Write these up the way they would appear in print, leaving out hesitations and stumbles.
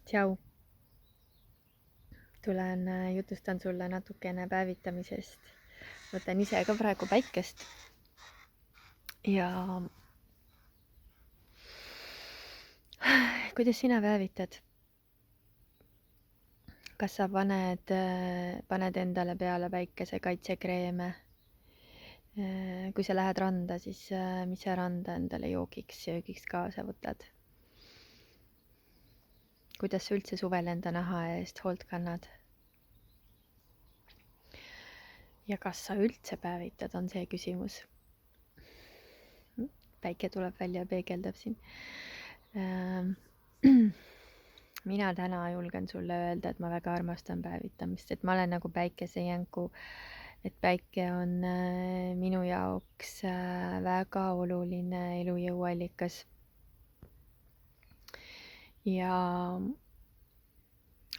Tšau! Jutustan sulle natukene päevitamisest. Võtan ise ka praegu päikest. Ja kuidas sina päevitad? Kas sa paned endale peale päikesekaitsekreeme? Kui sa lähed randa, siis mis sa randa endale söögiks kaasa võtad? Kuidas sa üldse suvel enda naha eest hoolt kannad? Ja kas sa üldse päevitad, on see küsimus. Päike tuleb välja ja peegeldab siin. Mina täna julgen sulle öelda, et ma väga armastan päevitamist, et ma olen nagu päikesejänku, et päike on minu jaoks väga oluline elujõuallikas. Ja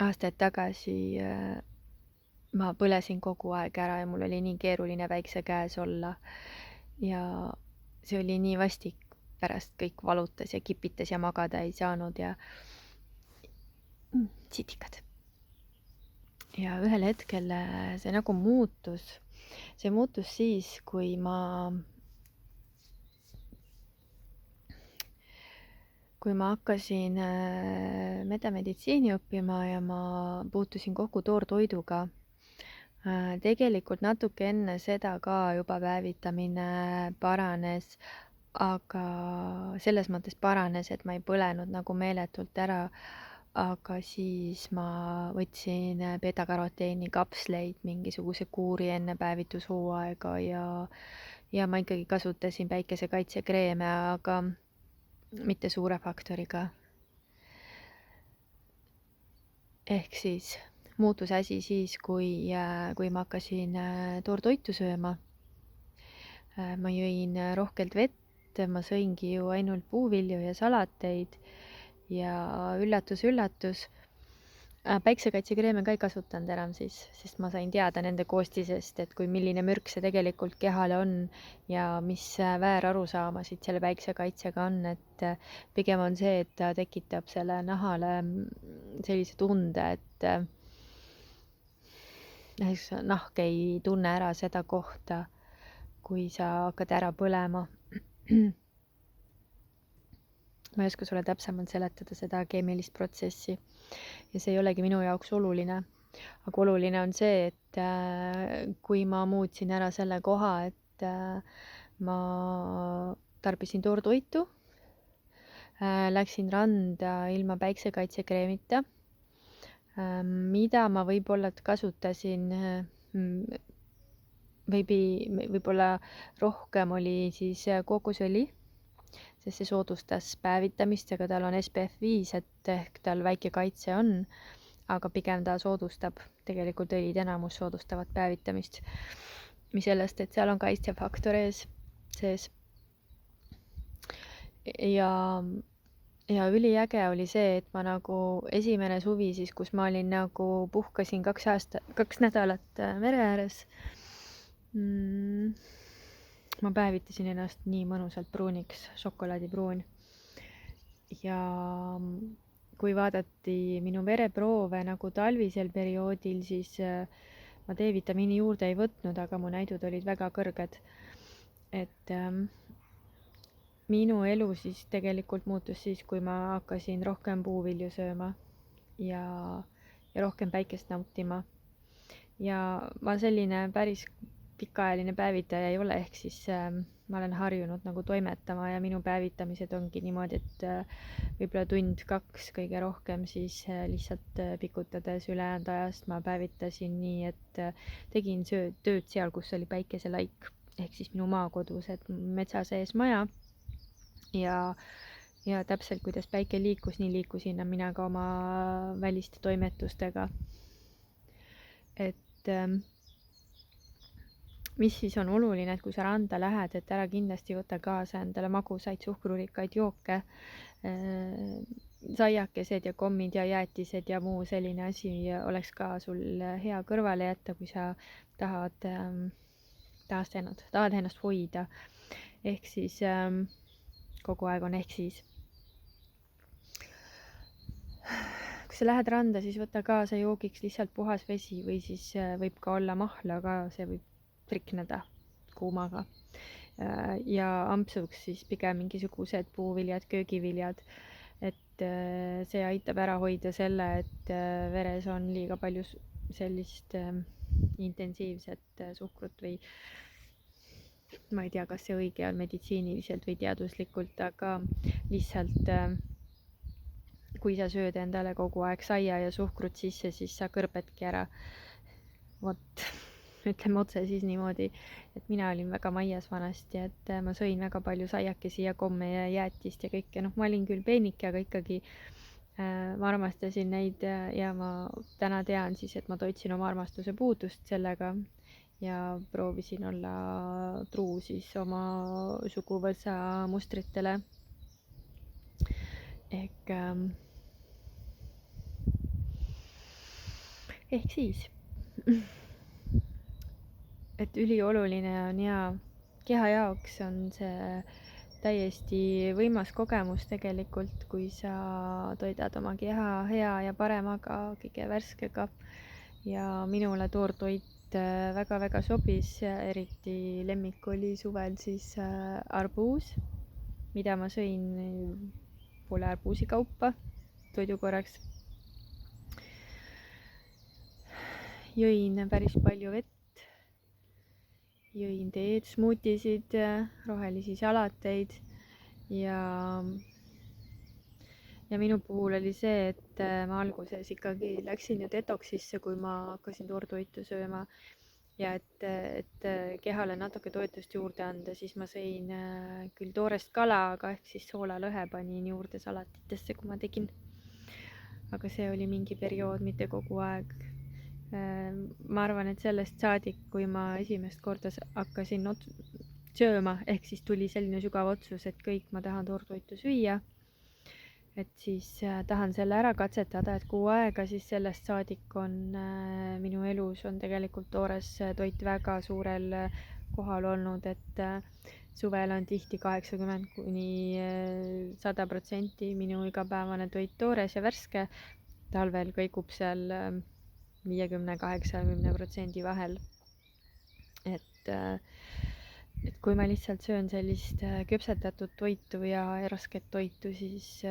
aastaid tagasi ma põlesin kogu aeg ära ja mul oli nii keeruline päikse käes olla. Ja see oli nii vastik, pärast kõik valutas ja kipitas ja magada ei saanud ja sitikad. Ja ühel hetkel see nagu muutus. See muutus siis, kui ma hakkasin medemeditsiini õppima ja ma puutusin kokku toortoiduga. Tegelikult natuke enne seda ka juba päevitamine paranes, aga selles mõttes paranes, et ma ei põlenud nagu meeletult ära, aga siis ma võtsin beta-karoteeni kapsleid mingisuguse kuuri enne päevitushooaega ja ma ikkagi kasutasin päikesekaitsekreeme, aga mitte suure faktoriga. Ehk siis muutus asi siis, kui ma hakkasin toortoitu sööma. Ma jõin rohkelt vett, ma sõingi ju ainult puuvilju ja salateid ja üllatus, päikesekaitsekreeme ka ei kasutanud enam siis, sest ma sain teada nende koostisest, et kui milline mürk see tegelikult kehale on ja mis väärarusaamasid selle päikesekaitsega on, et pigem on see, et ta tekitab selle nahale sellise tunde, et nahk ei tunne ära seda kohta, kui sa hakkad ära põlema. Ma ei oska sulle täpsemalt seletada seda keemilist protsessi ja see ei olegi minu jaoks oluline. Aga oluline on see, et kui ma muutsin ära selle koha, et ma tarbisin toortoitu, läksin randa ilma päikesekaitsekreemita, mida ma võib-olla kasutasin, võib-olla rohkem oli siis kookosõli, sest see soodustas päevitamist, aga tal on SPF 5, et ehk tal väike kaitse on, aga pigem ta soodustab, tegelikult õlid enamus soodustavad päevitamist, mis sellest, et seal on kaitsefaktor sees. Ja üliäge oli see, et ma nagu esimene suvi siis, kus ma olin nagu puhkasin 2 nädalat mere ääres, ma päevitasin ennast nii mõnusalt pruuniks, šokolaadipruun. Ja kui vaadati minu vereproove nagu talvisel perioodil, siis ma D-vitamiini juurde ei võtnud, aga mu näidud olid väga kõrged. Et minu elu siis tegelikult muutus siis, kui ma hakkasin rohkem puuvilju sööma ja rohkem päikest nautima. Ja ma selline päris pikaajaline päevitaja ei ole, ehk siis ma olen harjunud nagu toimetama ja minu päevitamised ongi niimoodi, et võib-olla 1-2 kõige rohkem, siis lihtsalt pikutades ülejäänud ajast ma päevitasin nii, et tegin tööd seal, kus oli päikeselaik, ehk siis minu maakodus, et metsa sees maja ja täpselt kuidas päike liikus, nii liikusin mina ka oma väliste toimetustega. Et mis siis on oluline, et kui sa randa lähed, et ära kindlasti võta kaasa endale magusaid suhkrurikkaid jooke, saiakesed ja kommid ja jäätised ja muu selline asi oleks ka sul hea kõrvale jätta, kui sa tahad ennast hoida. Ehk siis kogu aeg on ehk siis. kui sa lähed randa, siis võta kaasa joogiks lihtsalt puhas vesi või siis võib ka olla mahla, aga see võib rikneda kuumaga. Ja ampsuks siis pigem mingisugused puuviljad, köögiviljad, et see aitab ära hoida selle, et veres on liiga palju sellist intensiivset suhkrut või ma ei tea, kas see õige on meditsiiniliselt või teaduslikult, aga lihtsalt kui sa sööd endale kogu aeg saia ja suhkrut sisse, siis sa kõrbedki ära. Vot, ütleme otse siis niimoodi, et mina olin väga maias vanasti, et ma sõin väga palju saiakesi ja komme ja jäätist ja kõike. Ma olin küll peenike, aga ikkagi ma armastasin neid ja ma täna tean siis, et ma toitsin oma armastuse puudust sellega ja proovisin olla truu siis oma suguvõsa mustritele. Ehk siis, et ülioluline on ja keha jaoks on see täiesti võimas kogemus tegelikult, kui sa toidad oma keha hea ja paremaga, kõige värskega. Ja minule toortoit väga-väga sobis, eriti lemmik oli suvel siis arbuus, mida ma sõin poole arbuusi kaupa toidukorraks. Jõin päris palju vett, jõin teed, smuutisid, rohelisi salateid ja minu puhul oli see, et ma alguses ikkagi läksin ju detoksisse, kui ma hakkasin toortoitu sööma ja et kehale natuke toetust juurde anda, siis ma sõin küll toorest kala, aga ehk siis soolalõhe panin juurde salatitesse, kui ma tegin. Aga see oli mingi periood, mitte kogu aeg. Ma arvan, et sellest saadik, kui ma esimest korda hakkasin sööma, ehk siis tuli selline sügav otsus, et kõik ma tahan toortoitu süüa, et siis tahan selle ära katsetada, et kuu aega, siis sellest saadik on minu elus on tegelikult toores toit väga suurel kohal olnud, et suvel on tihti 80 kuni 100% minu igapäevane toit toores ja värske, talvel kõigub seal 50-80% vahel. Et kui ma lihtsalt söön sellist küpsetatud toitu ja rasket toitu, siis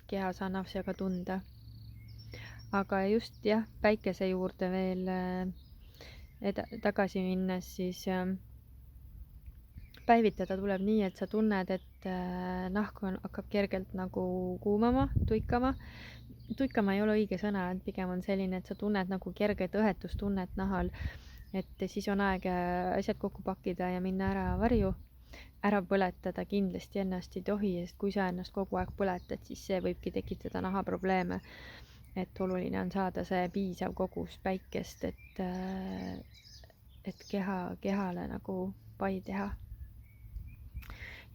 kehas annab see ka tunda. Aga just jah, päikese juurde veel tagasi minnes, siis päevitada tuleb nii, et sa tunned, et nahk hakkab kergelt nagu kuumama, tuikama. Tuikama ei ole õige sõna, et pigem on selline, et sa tunned nagu kerget õhetustunnet nahal, et siis on aeg asjad kokku pakkida ja minna ära varju. Ära põletada kindlasti ennast ei tohi, sest kui sa ennast kogu aeg põletad, siis see võibki tekitada nahaprobleeme. Et oluline on saada see piisav kogus päikest, et kehale nagu pai teha.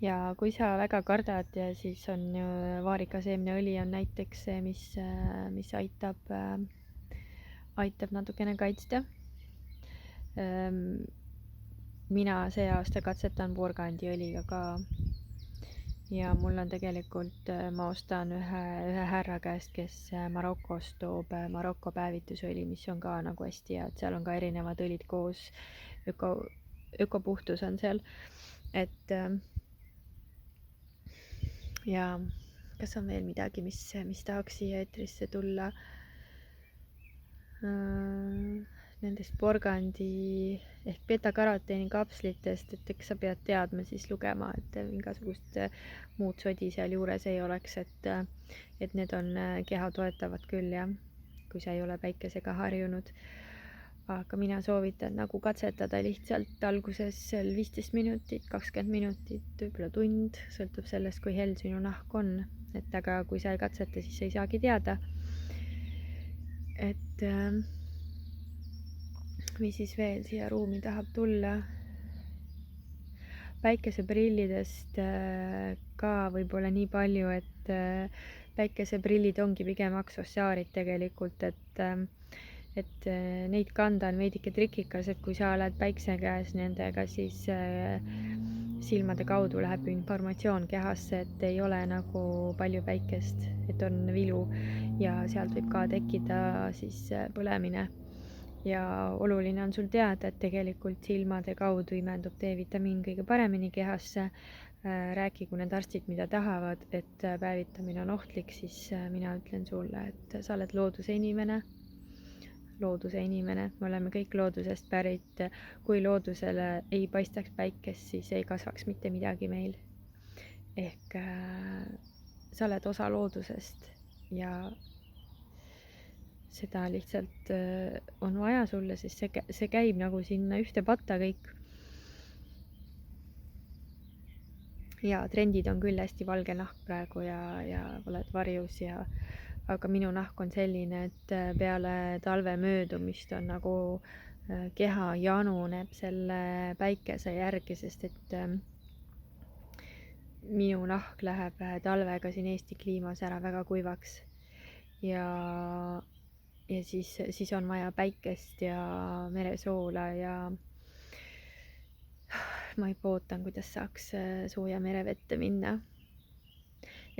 Ja kui sa väga kardad, siis on ju vaarikaseemneõli on näiteks see, mis aitab natukene kaitsta. Mina see aasta katsetan porgandiõliga ka. Ja mul on tegelikult, ma ostan ühe härra käest, kes Marokost toob Maroko päevitusõli, mis on ka nagu hästi hea, et seal on ka erinevad õlid koos, ökopuhtus on seal, et ja kas on veel midagi, mis tahaks siia eetrisse tulla? Nendest porgandi ehk beta-karoteeni kapslitest, et eks sa pead teadma siis lugema, et mingisugust muud sodi seal juures ei oleks, et need on keha toetavad küll, jah, kui sa ei ole päikesega harjunud. Aga mina soovitan nagu katsetada lihtsalt alguses 15 minutit, 20 minutit, võib-olla tund, sõltub sellest, kui hell sinu nahk on. Et aga kui sa ei katseta, siis ei saagi teada. Et mis siis veel siia ruumi tahab tulla? Päikeseprillidest ka võib-olla nii palju, et päikeseprillid ongi pigem aksesuaarid tegelikult, et neid kanda on veidike trikikas, et kui sa oled päikse käes nendega, siis silmade kaudu läheb informatsioon kehasse, et ei ole nagu palju päikest, et on vilu ja sealt võib ka tekkida siis põlemine. Ja oluline on sul teada, et tegelikult silmade kaudu imendub D-vitamiin kõige paremini kehasse. Rääkigu need arstid, mida tahavad, et päevitamine on ohtlik, siis mina ütlen sulle, et sa oled looduse inimene, me oleme kõik loodusest pärit. Kui loodusele ei paistaks päikest, siis ei kasvaks mitte midagi meil. Ehk sa oled osa loodusest ja seda lihtsalt on vaja sulle, sest see käib nagu sinna ühte patta kõik. Ja trendid on küll hästi valge nahk praegu ja oled varjus aga minu nahk on selline, et peale talve möödumist on nagu keha januneb selle päikese järgi, sest et minu nahk läheb talvega siin Eesti kliimas ära väga kuivaks ja siis on vaja päikest ja meresoola ja ma juba ootan, kuidas saaks sooja merevette minna.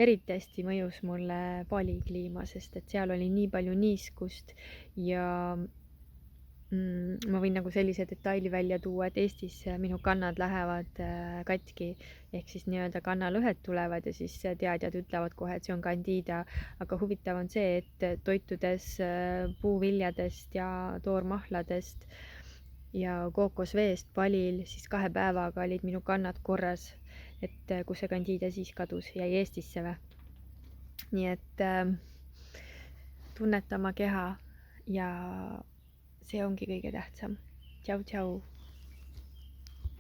Eriti hästi mõjus mulle Bali kliima, sest et seal oli nii palju niiskust ja ma võin nagu sellise detaili välja tuua, et Eestis minu kannad lähevad katki, ehk siis nii-öelda kannalõhed tulevad ja siis teadjad ütlevad kohe, et see on Candida. Aga huvitav on see, et toitudes puuviljadest ja toormahladest ja kookosveest Balil, siis 2 päevaga olid minu kannad korras, et kus see Candida siis kadus, jäi Eestisse või. Nii et tunneta oma keha ja see ongi kõige tähtsam. Tšau, tšau!